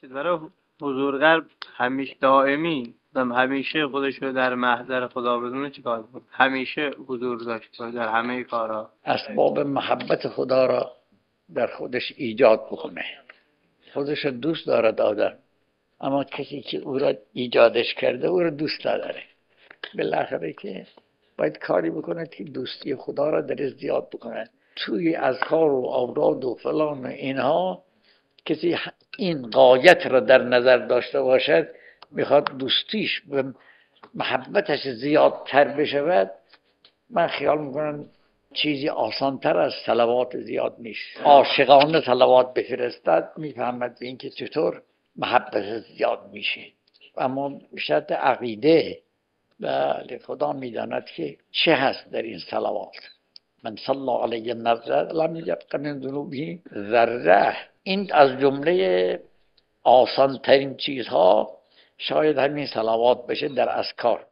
ببخشید برای حضور قلب همیشه دائمی همیشه خودش رو در محضر خدا بدونه چیکار کنه؟ همیشه حضور داشته باشه در همه کارها. اسباب محبت خدا را در خودش ایجاد بکنه. خودش دوست دارد آدم، اما کسی که او را ایجادش کرده او را دوست نداره. بالاخره که باید کاری بکنه که دوستی خدا را در زیاد بکنه. توی اذکار و اوراد و فلان و اینها کسی این غایت را در نظر داشته باشد، میخواد دوستیش و محبتش زیادتر بشود، من خیال میکنم چیزی آسانتر از صلوات زیاد نیست. عاشقانه صلوات بفرستد میفهمد به این که چطور محبت زیاد میشه. اما شرط عقیده، بله خدا میداند که چه هست در این صلوات. من صلی علیه نظر لم یبق من ذنوبه ذره. این از جمله آسان ترین چیزها شاید همین صلوات بشه در اذکار.